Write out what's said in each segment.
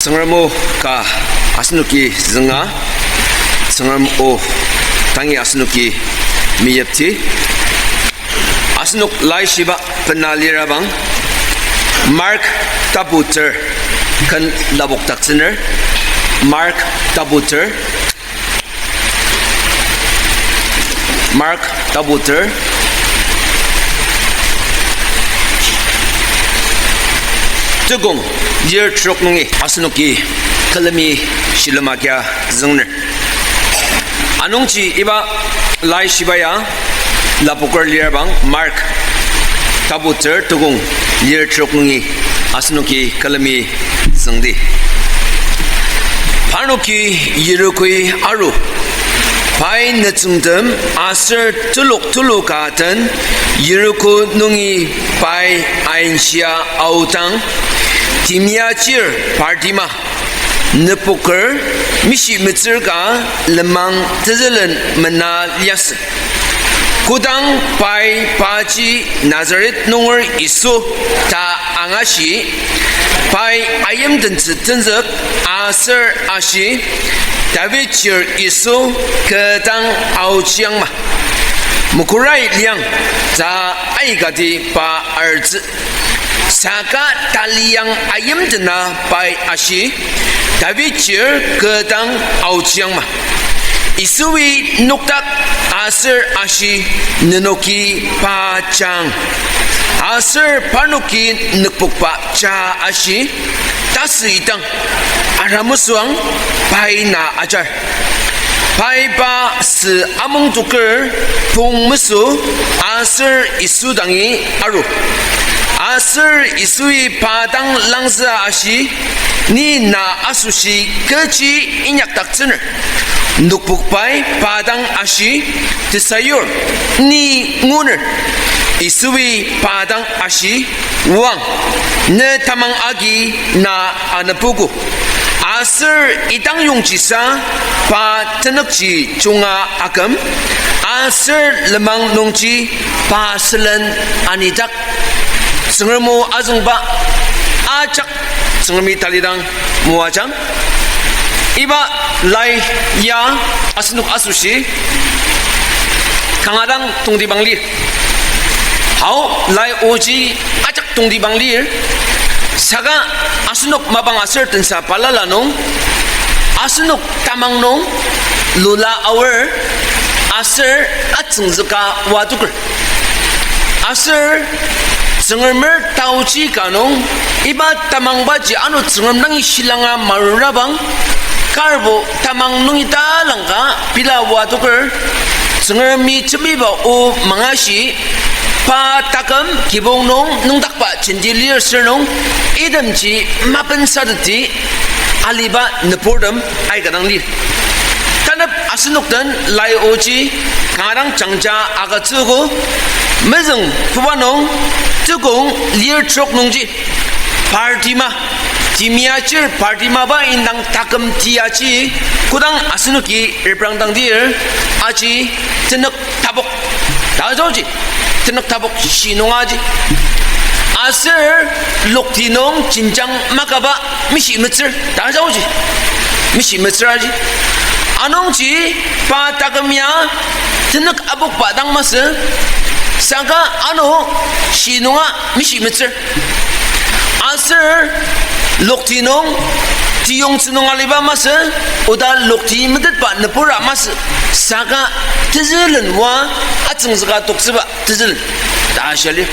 Sengramu ka asnuki zenga sengram o tangi asnuki miyapti asnuk lai shiba penalira bang Mark Tabuter kan labok taksiner Mark Tabuter Tugong year trok nungi asnuki kalami shilamakya zungner anungchi iba lai shibaya lapokar liarbang Mark Tabuter tugong year trok nungi asnuki kalami zungdi panuki yirukui aru pai natsungdam aser tulukatan yiruku nungi pai ainsia autang timyachir partima nepokar mishi mitzirka lemang tezelan menalyas kudang pai paci Nazaret nungor isu ta angashi pai ayam dan tenzek aser ashi David chir isu kedang auchiang ma mukurai liang za aigati pa arz saka taliang ayam dena pai ashi David chir kedang auchiang ma isui nuktak aser ashi nenoki pa chang aser panuki nukpukpa cha ashi tasi itang aramusuang pai na ajar pai pa se among tuker pung musu aser isu dangi aru aser isui padang langza ashi ni na asushi keci inyak taksener nukpuk pai padang ashi tisayur ni nguner isui padang ashi wang ne tamang agi na anapugu aser itang yung cisa pa tenakci cunga agam aser lemang nungci pa selan anidak sengermu azung ba acak sengermi talidang muajang iba lai ya asnuk asushi kangadang tungdi banglir hau lai oji acak tungdi banglir saga asnuk mabang aser tensa palalanong asnuk tamang nong lula awer aser atsung zaka waduker aser sengermer tauci kanong iba tamang baji anu sengerm nangi silanga marurabang karbo tamang nung ita langka pila waduker sengermi cebiba o mangashi pa takam kibong nung takpa cendilir sernong idamci mapen sadati aliba nepordam ay kadang lir tanap asinuk dan lai oci kangarang cangja aga tsugo mezeng pubanong tugong lir trok nungji partima timyachir partima ba indang takam tiaci kudang asinuki reprangdang dir aci tenek tabok dajoji tenek tabok sinongaji aser loktinong cinjang makaba mishi mitser dajoji mishi mitseraji anongji pa takamya tenek abok padang mas sangka ano sinonga mishi mitser aser loktinong tiyong sinong aliba mas uda lokti medet pa nepura mas saka tizilen wa atseng zaka toksiba tizil dashali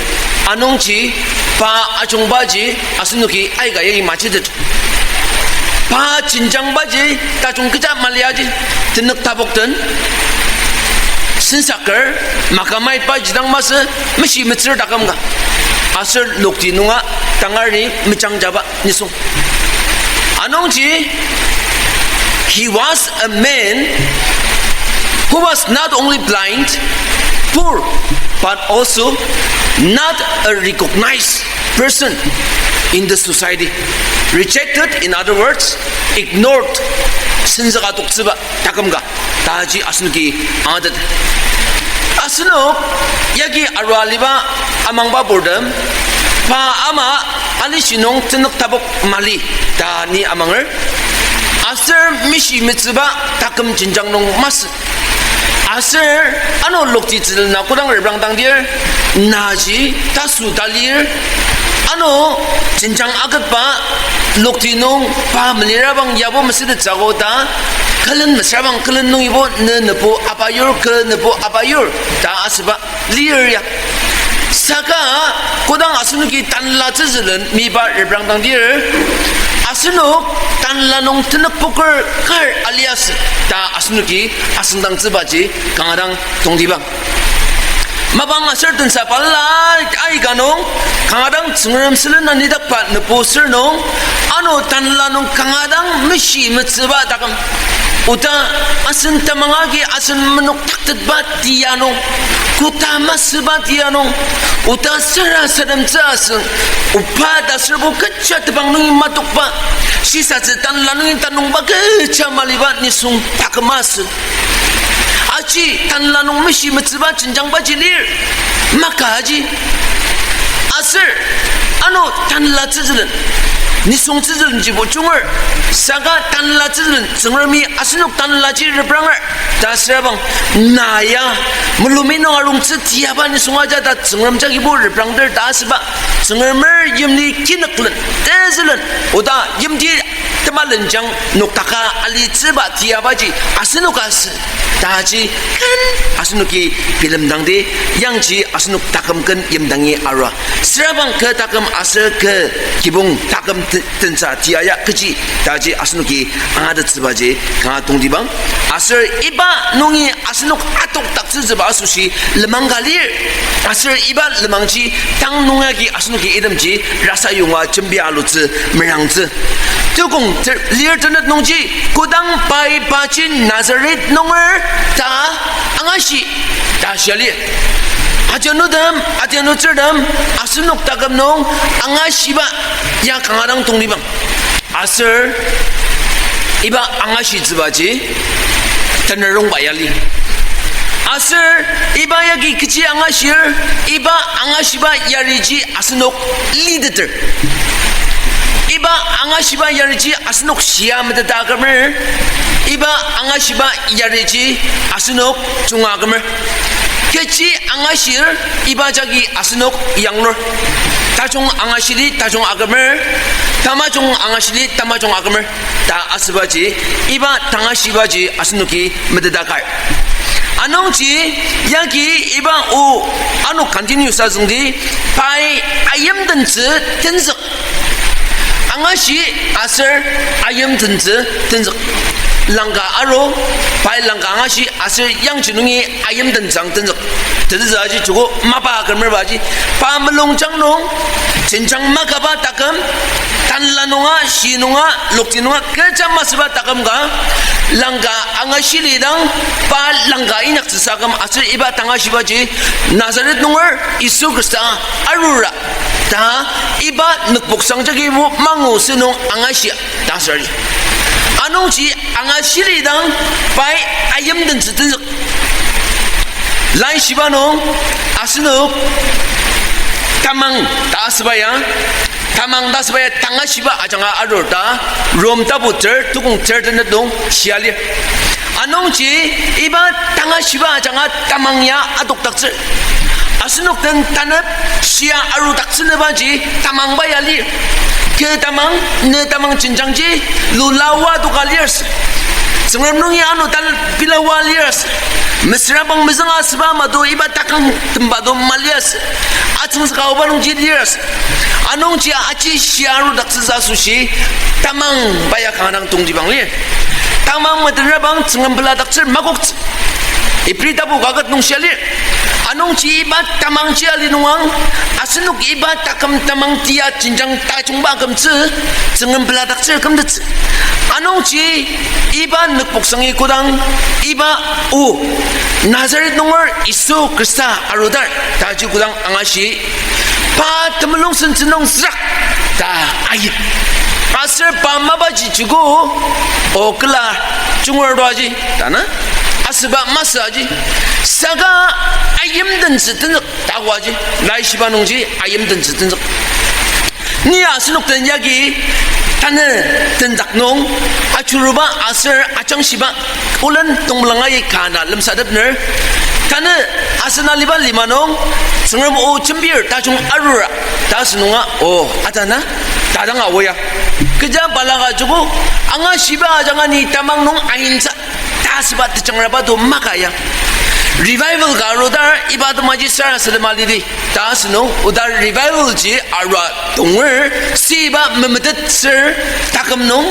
anongchi pa achong baji asunuki aiga yegi machidet pa cinjang baji tachong kita maliaji tenek tabokten sinsakar makamai pa jidang mas mishi mitser dakamga aser lokti nunga tangari micang jaba nisung anongji he was a man who was not only blind poor but also not a recognized person in the society rejected in other words ignored 신사가 독스바 다금가 다지 아스누기 아드 asno yagi arwaliba amangba bordam pa ama ali sinong tenok tabok mali ta ni amangar asar mishi mitzba takem jinjang nong mas asar ano lokti zil na kurang rebang tang dir naji tasu dalir ano jinjang agat pa lokti nong pa menirabang yabo masih jagoda kalian masabang kalian nong ibo nepo abayur ke nepo abayur ta asba liar ya saka kodang asunuki tanla zizelen miba rebang tang dir asunuk tanla nong tenek poker kar alias ta asunuki asundang zibaji kangadang tongdibang mabang asar dan sapala ay ganong kangadang tsungram sila nanidak pa neposer nong ano tanla nong kangadang mishi mitziba takam uta asun tamangagi asun menuk taktet bat dianong kutama sebat dianong uta sara sadam jasun upada serbu kecat bang nungi matuk ba sisa zetan lanungin tanung bagai camalibat nisung takemas aji tan lanung mishi mitziba jenjang bajilir maka aji asir ano tan la zizilen nisung zizilen jibo chungar saga tan la zizilen zengrami asinuk tan la ji rebranger da serabang naya melumino arung setiapa nisung aja da zengram jagi bo rebranger da seba zengremer yimni kinaklen tezilen oda yimdi temalenjang noktaka ali ziba tiabaji asinuk as daji kan asunuki film dangde yang ji asunuk takamkan yemdangi arwa serabang ke takam asal ke kibung takam tensa tiaya keji daji asunuki ada zibaje kanga tongdibang asal iba nungi asunuk atok takse ziba asusi lemang galir asal iba lemangji tang nungagi asunuki idamji rasa yunga jembi alutze merangze tukung liar tenat nungji kudang pai pacin Nazaret nonger ta angashi ta syali ajanudam ajanuterdam asunuk takam nong angashi ba ya kangarang tonglibang asar iba angashi zibaji tanarong bayali asar iba yagi kecil angashir iba angashi ba yariji asunuk lidater iba angashiba yariji asunok siam dagamer iba angashiba yariji asunok chungagamer kechi angashir iba jagi asunok yangnor tajong angashiri tajong agamer tamajong angashiri tamajong agamer ta asbaji iba tangashibaji asunoki medadakar anongji yagi iba u anu continue sazungdi pai ayam denzi tenzek angashi asar ayam tenze langga aro pai langga angashi asar yang jinungi ayam tenzang tenze aji cukup mapa kemer baji pa melong jangnong jenjang makaba takam tan lanonga sinunga loktinunga kerja masba takam ga langga angashi lidang pa langga inak sesagam asar iba tangashi baji Nazaret nungar Isu Krista arura ta iba nukboksang jagi mo mangu senong angasya dasari anong si angasiri dang pai ayam den zeten lai sibanong asunuk tamang dasbaya tangasiba ajanga arorta rom tabuter tukung terden dong siali anong si iba tangasiba ajanga tamangya adok takse asunok dan tanap sia aru taksene baji tamang bayali ke tamang ne tamang cinjangji lulawa tu kaliers sengram nungi anu tal pilawa liers mesra bang mezang asba madu iba takang tembado malias atung sekau barung jidiers anong cia aci sia aru taksesa sushi tamang bayak kanang tungji bang li tamang madra bang sengram bela takser magok iprita bu gagat nung syali anong ci iba tamang ciali nuang asunuk iba takam tamang tia cinjang tajung bagam ce cengen beladak ce kem de anong ci iba nekpoksangi kodang iba u Nazaret nungor Isu Krista arudar taji kodang angashi pa temelung sencenong zrak ta ayit asar pa mabaji jugo okla jungor doaji tana asba masaji saga ayam dan zeten takwaji lai shibanungji ayam dan zeten ni asunok dan yagi tanah dan daknong acuruba asar acang siba ulan tonglangai kana lem sadapner tanah asana limanong sengram o cembir tajung arura tasununga oh atana tadang awaya kerja balaga jugo anga siba jangan ni tamang nong ainsa tasbat cangraba do makaya revival garodar ibad maji sara selmalidi tasno udar revival ji ara tongwer siba memedet sir takamnong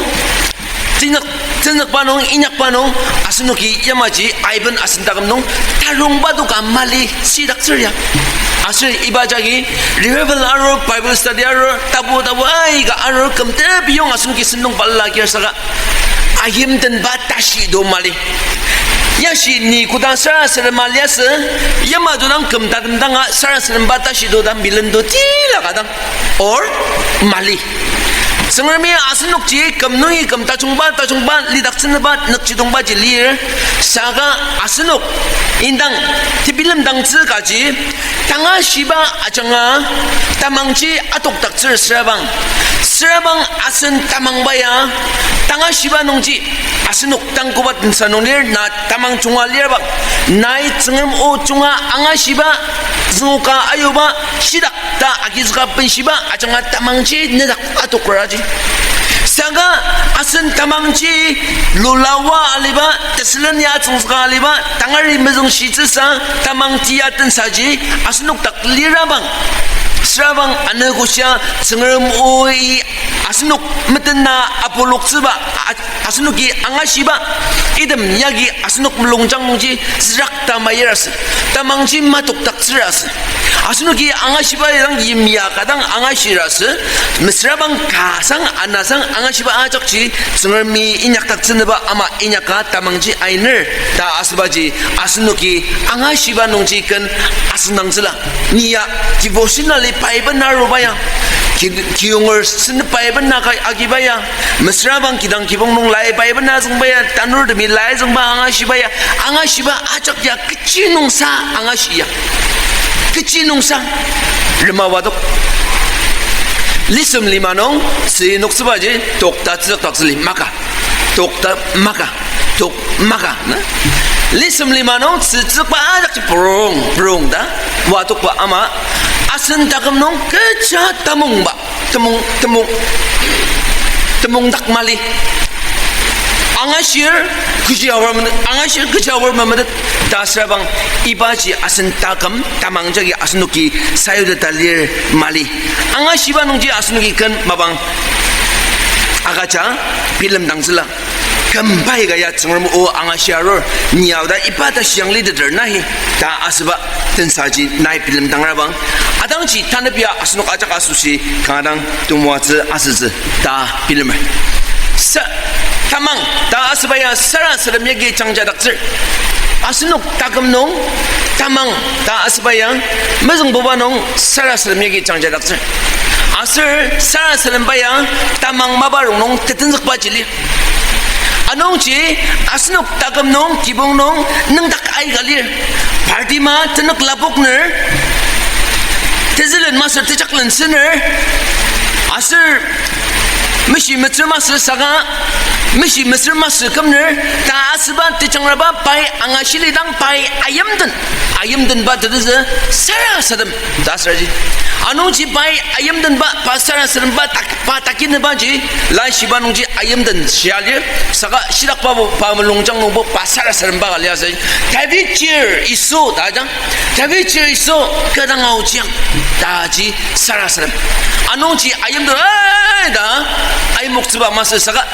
tinak panong inyak panong asunuki yamaji aiban asin takamnong tarong badu kamali sidak sirya asir ibajagi revival aro bible study aro tabu ai ga aro kamte biyong asunuki senong palla kirsaka ayim dan batashi do mali yashi ni kudang sara seremalias yama dunang kemtadang sara serembata shido dan bilendo tila kadang or mali sengermi asunuk ji kemnui kemtacungba lidak senebat nekcidongba jilir saga asunuk indang tibilam dang gaji tanga shiba acanga tamangji atok takcer serabang asen tamang baya tanga shiba nongji asunuk tang kubat sanonir na tamang chunga lirbak nai cengem o chunga anga shiba zuka ayuba sidak ta agizka pen shiba acanga tamangji nedak atok raji saga asen tamangji lulawa aliba teslen ya chungska aliba tangari mezong shitsa tamang tiatan saji asunuk tak lirabang serabang anegosya sengerum oi asunuk metena apolok seba asunuki angasiba idem yagi asunuk melongjang mungji serak tamayeras tamangji matuk tak seras asunuki angasiba yang yimya kadang angasiras mesrabang kasang anasang angasiba ajakji sengermi inyak tak seneba ama inyaka tamangji ainer ta asbaji asunuki angasiba nungji kan asunang sela niya devotionally paiban narubaya kiungor sen paiban nakai agibaya mesrabang kidang kibong nung lai paiban na sungbaya tanur demi lai sungba angashibaya angashiba ajak ya kecil nungsa angashia kecil nungsa lemawadok lisem limanong si nuksebaji tokta tzak takseli maka tokta maka tok maka lisem limanong si tzak pa ajak brong da watok pa ama asen takam nong keja temung dak mali angashir kejawar mamat dasrabang ibaji asen takam tamang jagi asnuki sayuda talir mali angashiba nongji asnuki kan mabang agacha film dangsela kampai gaya cengrum o angasyaror niawda ipata siang lider nahi ta asba tensaji nai film dangrabang adangji tanapia asnuk ajak asusi kadang tumwazi aszi ta film sa tamang ta asbaya sara saram yagi changja dakzir asnuk takamnong tamang ta asbaya mazung bobanong sara saram yagi changja dakzir asir sara saram baya tamang mabarong nong tetensak bajili anong ji asnuk takam nong kibong nong nang dak ay galir party ma tenak labok ner tezilen master techaklen siner asir mishi metr master saga mishi metr master kamner ta asban techangraba pai angashili dang pai ayamden ba tedze sara sadam dasraji anong ji pai ayamden ba pasara sadam ba tak pa takin ba ji la shibanong ji ayamden sialir saga sidak pa melongjang no bo pasara sadam ba galia sai tavichir iso dajang tavichir iso kadang aujiang daji sara sadam anong ji ayamden da ay muksuba master saga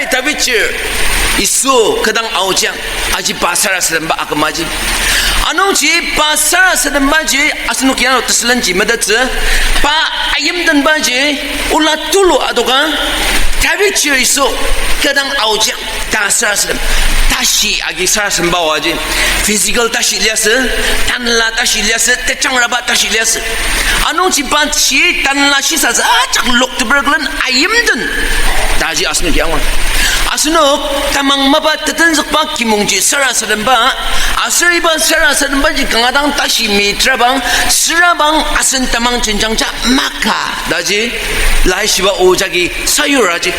tavichir iso kadang aujiang aji pasara sadam ba akamaji anong ji pasara sadam ba ji asnuk yan teslan ji madat pa ayam dan baje ulat tulu adoka tabichi iso kadang auja tasar tashi agi sarasem bawaji physical tashi lias tanla tashi lias tecang rabat tashi lias anong ci banci tanla shi sa acak lok teberglen ayam dan taji asnu kiawan 아스녹 타망마바 뜨든석바 김홍지 사라사른바 아스리바 사라사른바지 강하당 다시 미트라방 스라방 아슨 타망 진장자 마카 나지 라이시바 오자기 사유라지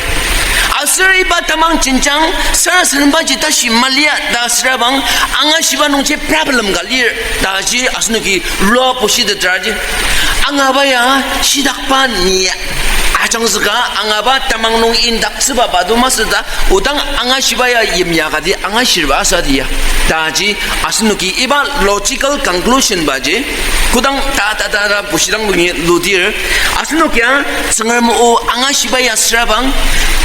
아스리바 타망 진장 사라사른바지 다시 말리아 다스라방 앙아시바 농제 프라블럼 갈리 다지 아스녹이 로 보시드라지 앙아바야 시닥바 니야 아정스가 앙아바 타망농 인닥스바 바도마스다 우당 앙아시바야 임야가디 앙아시르바사디야 다지 아스누기 이바 로지컬 컨클루션 바지 구당 다다다다 부시당 뭉이 루디르 아스누기야 성얼무 앙아시바야 스라방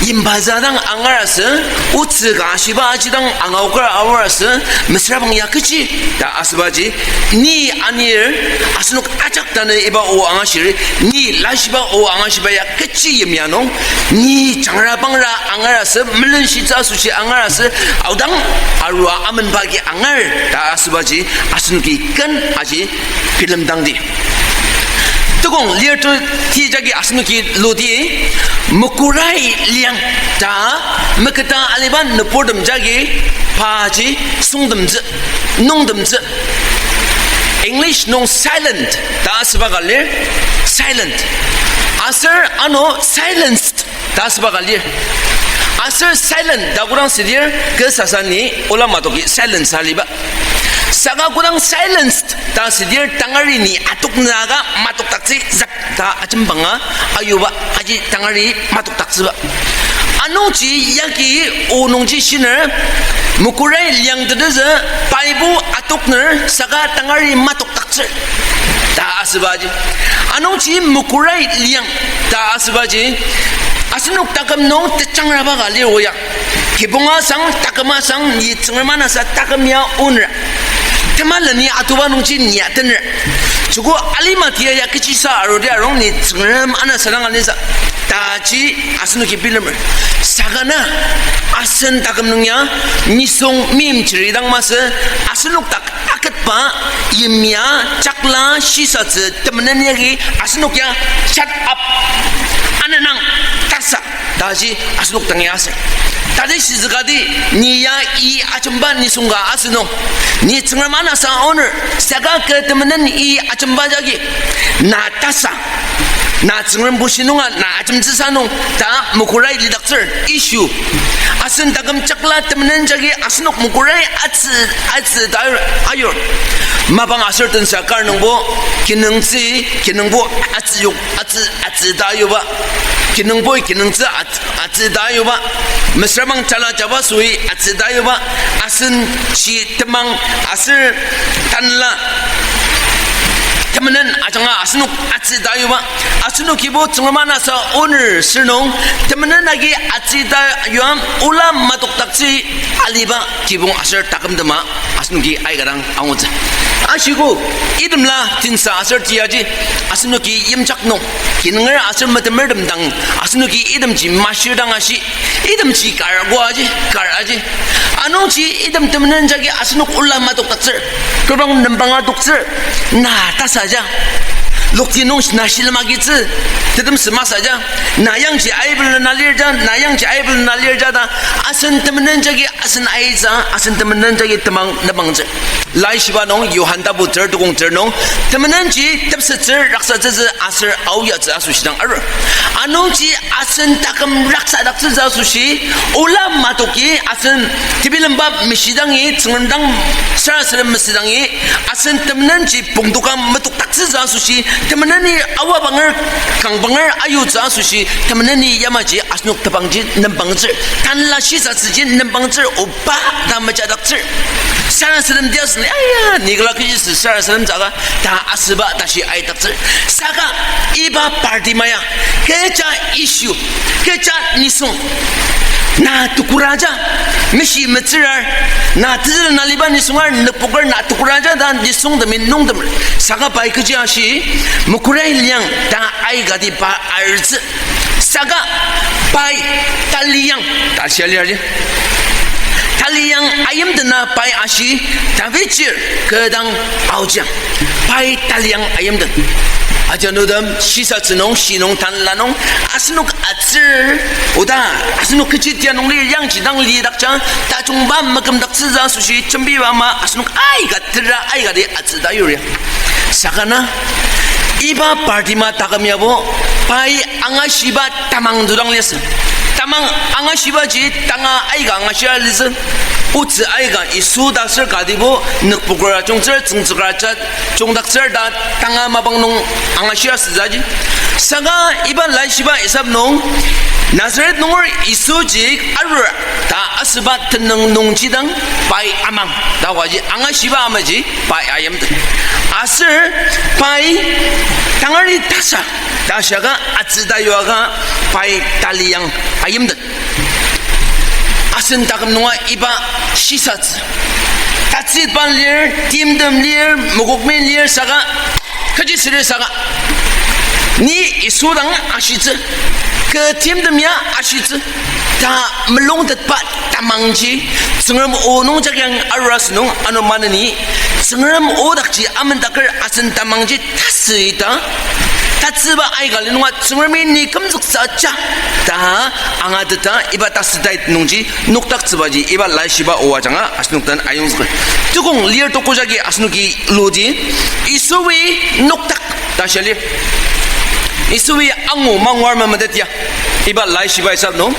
임바자당 앙아라스 우츠가시바 아지당 앙아오걸 아워라스 미스라방야 그치 다 아스바지 니 아니르 아스누 아작다네 이바 오 앙아시르 니 라시바 오 앙아시바야 그치 임야농 니 장라방라 앙아라스 물론 시자수시 앙아라스 아우당 아루아 아멘바기 앙알 다 아스바지 아스누기 끈 아지 필름당디 뜨공 리얼토 티자기 아스누기 로디 무쿠라이 리앙 자 메크타 알리반 느포듬 자기 바지 숭듬즈 농듬즈 English 농 silent 다 아스바갈리 silent 아서 아노 silenced 다 아스바갈리 아서 silent 다구랑 시디르 그 사산이 올라마도기 silence 할리바 사가 구랑 silenced 다 시디르 땅아리니 아뚝나가 마뚝딱지 작다 아침방아 아유바 아지 땅아리 마뚝딱지바 아노지 야기 오농지 신을 무쿠라이 량드드즈 파이부 아뚝너 사가 땅아리 마뚝딱지 다 아스바지 아노지 무쿠라이 량 다 아스바지 아스녹 따끔농 뜻장라바가 리오야 기봉아상 따끔아상 이 증을만나사 따끔이야 오늘 테말라니 아투바농지 니아트너 주고 알리마티야 그치사 아로디아롱 니 증을 안나 사랑하니사 다지 아스녹이 빌름을 사가나 아슨 따끔농야 니송 밈치리당 마스 아스녹 딱 아끝바 임야 짝라 시사즈 때문에 여기 아스녹야 샷업 아나낭 따사 다시 아스녹 땅에 아스 다시 시즈가디 니야 이 아줌바 니송가 아스녹 니 정말 많아서 오늘 사가 그 때문에 이 아줌바 저기 나 따사 나 정말 보시는가 나 아줌지사농 다 무고라이 리닥슬 이슈 아슨 다금 짝라 때문에 저기 아스녹 무고라이 아츠 아유 마방 아설던 사깔능보 기능보 아츠욕 아츠 다요바 기능보이 기능지 아츠 다요바 미스라방 잘라 잡아 소이 아츠 다요바 아슨 시 때망 아슬 단라 때문에 아정아 아스녹 아츠다요바 아스녹 기보 정말 많아서 오늘 스농 때문에 나기 아츠다요함 올라 마독닥지 알리바 기봉 아슬 따끔드마 아스녹이 아이가랑 앙오자 아시고 이름라 진사 아슬 지야지 아스녹이 임작농 기능을 아슬 머드머듬당 아스녹이 이름지 마시당하시 이름지 깔아지 아노지 이름 때문에 저기 아스녹 올라 마독닥지 그런 넘방아 독슬 나 따사자 록티농 나실마기즈 드듬스 마사자 나양지 아이블 날리자 나양지 아이블 날리자다 아슨 때문에 저기 아슨 아이자 아슨 때문에 저기 때망 나방즈 라이시바농 요한다부 저두공 저농 때문에지 텝스즈 락사즈 아슬 아우야즈 아수시당 아르 아노지 아슨 따끔 락사닥즈 아수시 올라 마도기 아슨 티빌름밥 미시당이 증은당 사라스름 미시당이 아슨 때문에지 봉독한 마독닥즈 아수시 temenani awa bangar kang bangar ayu za sushi temenani yamaji asnuk tabangji nembangzi tanla shisa siji nembangzi oba damaja dakzi 사라스름 되었으니 아야 니글라 그지스 사라스름 자가 다 아스바 다시 아이 dakzi 사가 이바 파르티마야 kecha isu kecha nisung na tukuraja mishi metrar na tizir na liban nisungar nepukar na tukuraja dan nisung de minung de saga bai kejashi mukurai liang da ai gadi ba arz saga bai taliang ta xialia ji 달리양 아임드나 바이 아시 다비치 그당 아우장 바이 달리양 아임드 아저노담 시사츠농 시농 단라농 아스녹 아츠 오다 아스녹 그치티아농 릴양지당 리닥장 다중밤 막금닥스자 수시 첨비와마 아스녹 아이가 들라 아이가리 아츠다 요리야 사가나 이바 파티마 타감야보 바이 앙아시바 타망두랑 레스 타망 앙아시바지 땅아 아이가 앙아시아 리스 우츠 아이가 이수닥설 가디보 늑부그라 종절 증츠가자 종닥설다 땅아 마방농 앙아시아 스자지 사가 이바 라이시바 이삽농 나사렛 농을 이수직 아르라 다 아스바 트능 농지당 바이 아망 다와지 앙아시바 아마지 바이 아염드 아슬 바이 당아리 타사 다샤가 아츠다요아가 바이 달리양 아염드 아슨 다금농아 이바 시사츠 다치반 리얼 팀덤 리얼 무국민 리얼 사가 그지스를 사가 니 이수당 아시즈 그 팀덤이야 아시즈 다 물롱듯바 다망지 증럼 오농작양 아르라스농 아노마느니 증럼 오닥지 아문닥을 아슨 다망지 타스이다 타츠바 아이갈리농아 증럼이 니 금속사자 다 앙아드다 이바 타스다이 농지 녹닥츠바지 이바 라이시바 오와장아 아스농단 아용스글 뜨공 리얼 독고자기 아스누기 로지 이소위 녹닥 다시알리 이수위 앙우 망와르마 마데티야 이바 라이시바 이삽노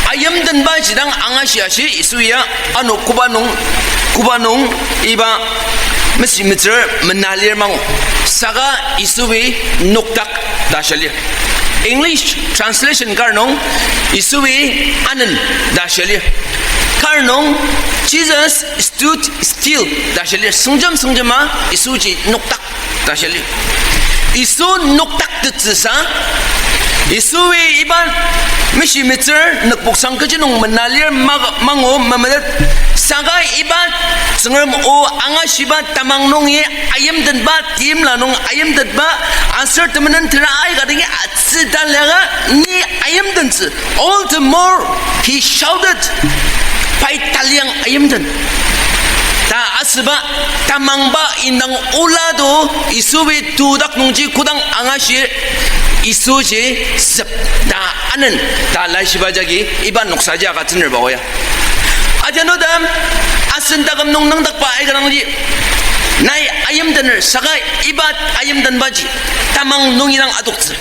아염든 바지당 앙아시아시 이수위야 아노 쿠바농 이바 미스미츠 맨날리르 망우 사가 이수위 녹닥 다샬리 English translation karnong 이수위 아는 다샬리 karnong Jesus stood still 다샬리 성점마 이수지 녹닥 다샬리 이수 녹닥 듣으사 이수위 이반 미시미츠 늑복상 그지농 맨날리르 망오 마마데 사가 이반 증럼 오 앙아시바 타망농이 아임든 바 팀라농 아임든 바 아서트면은 드라 아이가 되게 아츠달래가 니 아임든스 all the more he shouted 바이 달리앙 아임든 다 아스바 타망바 인당 올라도 이수비 두닥 농지 구당 앙아시 이수지 습다 아는 다 라시바자기 이반 녹사자 같은 걸 먹어야 아자노담 아슨다금 농낭닥바 아이가랑지 나이 아임든을 사가 이바 아임든 바지 타망 농이랑 아독스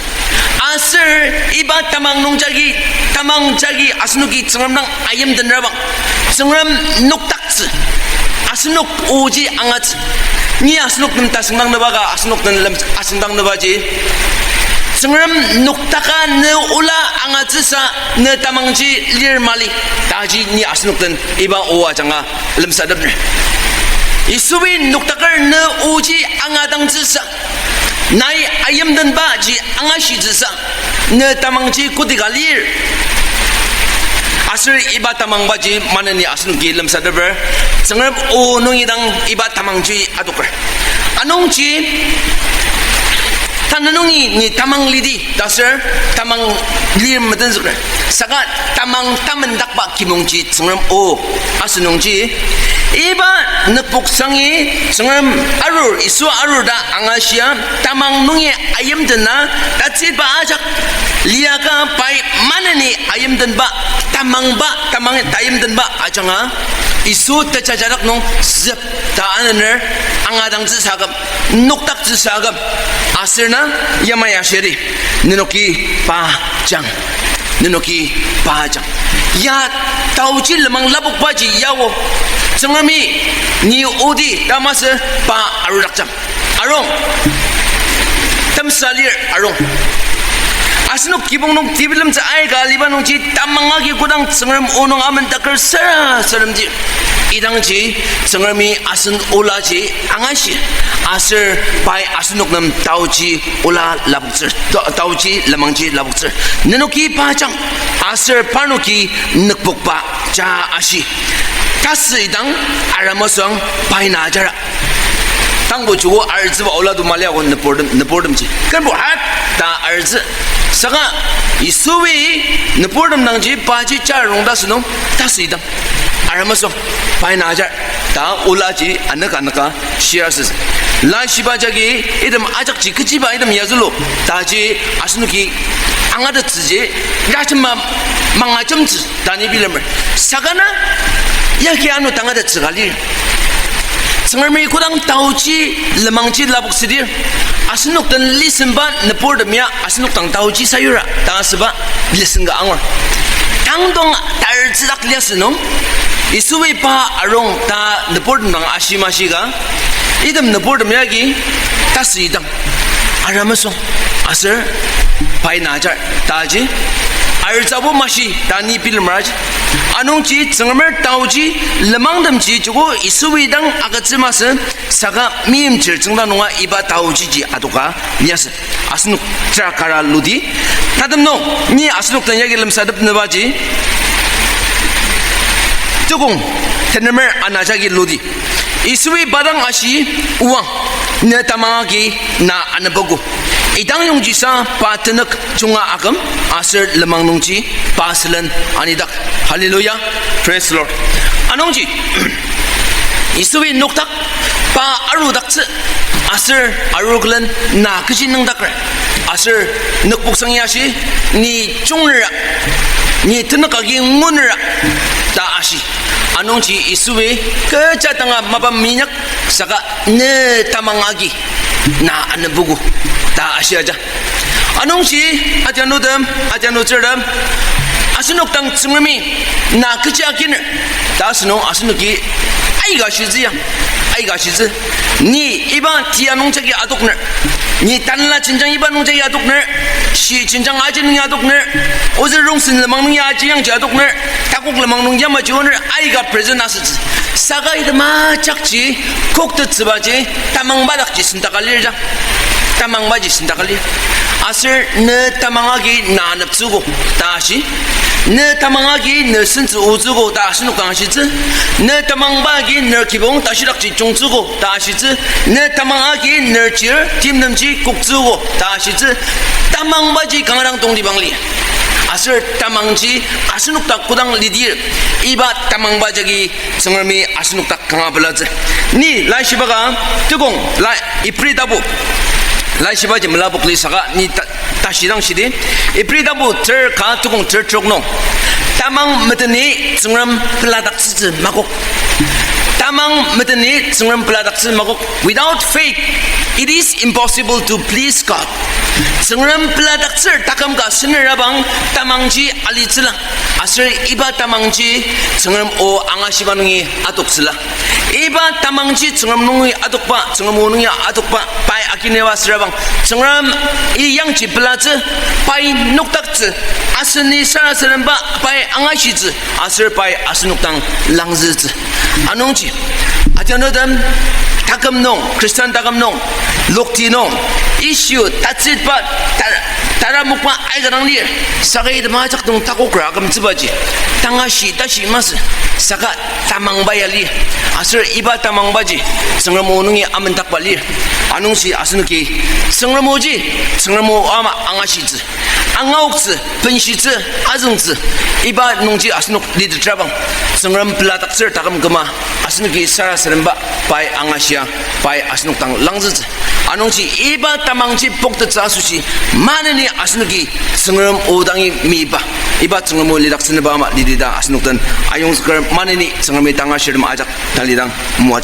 아슬 이바 타망 농자기 타망자기 아스누기 증람랑 아임든 라방 증람 녹닥스 아스녹 오지 앙아츠 니 아스녹 ным 따승당 너바가 아스녹 ным 아승당 너바지 승람 녹다가 너 올라 앙아츠사 너 따망지 리르말리 다지 니 아스녹 ным 이바 오아장아 름사답네 이수비 녹다가 너 오지 앙아당츠사 나이 아염든 바지 앙아시즈사 너 따망지 꾸디가 리르 아슬 이바 타망바지 마네니 아스누 길름 사더버 정럽 오농이당 이바 타망지 아도걸 아농지 타나농이 니 타망리디 다서 타망 리르마든 그래 사가 타망 타만닥바 기몽지 정럽 오 아스농지 이바 늑복상이 정럽 아루 이수 아루다 앙아시아 타망농이 아염드나 다치바 아작 리아가 바이 마네니 아염든 바 타망바 타망에 다임든 바 아정아 이수 때자자락 농 습 다아는 앙아당즈 사금 녹닥즈 사금 아스나 야마야셰리 느노키 바장 느노키 바장 야 타우지 르망 라복바지 야오 정함이 니 오디 다마스 바 아루락장 아롱 탐살리 아롱 아스녹 기봉농 디빌름자 아이가 리바농지 땀망하기 구당 정얼음 오농 아면 닦을 서름지 이당지 정얼미 아슨 올라지 앙아시 아슬 바이 아스녹남 다우지 올라 라북슬 다우지 라망지 라북슬 느노키 바장 아슬 파노키 늑복바 자 아시 다스 이당 아라모성 바이 나자라 당부 주고 알즈바 올라도 말려고 느보름지 그럼 뭐다 알즈 사가 이수위 느보름 낭지 바지 짜롱다스노 다스 이당 알아면서 바이 나자 다 올라지 안나가 시아스 라시바자기 이름 아작지 그지바 이름 야줄로 다지 아스누기 앙아드지 라츠마 망아점지 다니 빌름을 사가나 야기 안노 당아드지 갈리 정말 고당 다우지 레망지 라복스디 아스녹던 리슨바 너포르미야 아스녹당 다우지 사유라 당아스바 리슨가 앙월 당동 달지닥 리스노 이수위파 아롱 다 너포르당 아시마시가 이름 너포르미야기 다스이당 아라마소 아서 바이나자 다지 알자보 마시 다니 빌마지 아농지 정말 다우지 레망담지 주고 이수위당 아가츠마스 사가 미임질 정다농아 이바 다우지지 아도가 니아스 아스눅 트라카라 루디 다듬노 니 아스눅 단 야기 름사듭 너바지 뜨공 테르멜 아나자기 루디 이수위 바당 아시 우왕 내 타망하기 나 안보고 이당 용지사 파트넉 중아 아금 아슬 레망농지 바슬런 아니닥 할렐루야 프레스 로드 아농지 이수위 녹닥 바 아루닥츠 아슬 아루글런 나 그지 능닥을 아슬 넉복성이야시 니 종르라 니 드넉하기 문르라 다 아시 아농지 이수위 그 자당아 마밤 미냐 사가 내 타망하기 나 안보고 다 아시아자 아농시 아자노담 아자노처럼 아스녹당 증음이 나 그지 아기는 다스노 아스녹이 아이가 시즈야 아이가 시즈 니 이반 디아농자기 아독늘 니 단라 진정 이반 농자기 아독늘 시 진정 아지능이 아독늘 오즈롱슨 레망능이 아지양지 아독늘 다국 레망능 야마지원을 아이가 프레젠나스즈 사가이드마 작지 곡드 츠바지 따망바닥지 쓴다갈리자 따망바지 쓴다갈리 아슬 너 따망하기 나납주고 다시 너 따망하기 너 선즈 오주고 다시 누강시즈 너 따망바기 너 기봉 다시락지 종주고 다시즈 너 따망하기 너 지을 팀넘지 꼭주고 다시즈 따망바지 강아랑 동리방리 아슬 따망지 아스눅닥 고당 리딜 이바 따망바자기 정얼미 아스눅닥 강아블라즈 니 라이시바가 뜨공 라이 이프리다부 라이시바지 물라복리사가 니 다시당 시디 이프리다부 절가 뜨공 절쪽농 따망 머드니 정얼 플라닥스즈 마곡 따망 머드니 정얼 플라닥스 마곡 without faith it is impossible to please God 정얼 플라닥스 따감가 스느라방 따망지 알리즈라 아슬 이바 따망지 정얼 오 앙아시바능이 아독슬라 이바 따망지 정얼 농이 아독바 정얼 오능이 아독바 바이 아키네와 스라방 정얼 이 양지 플라즈 바이 녹닥즈 아스니 사라스른바 바이 앙아시즈 아슬 바이 아스녹당 랑즈즈 아농지 아자노담 다금농 크리스탄 다금농 록티농 이슈 다치바 다라묵바 아이가랑리 사가이드 마작동 타고그라 금츠바지 당아시 다시 마스 사가 타망바야리 아슬 이바 타망바지 성르모능이 아멘닥발리 아농시 아스누키 성르모지 성르모 아마 앙아시즈 앙아옥즈 번시즈 아정즈 이바 농지 아스누 리드 트라방 성름 플라닥스 다금그마 아스누키 사라스른바 바이 앙아시아 바이 아스누땅 랑즈즈 아농지 이바 따망지 복드 자수시 마네니 아스누키 성름 오당이 미바 이바 성름 리닥스르바마 리디다 아스누탄 아용스커 마네니 성름이 당아시름 아작 달리당 무아작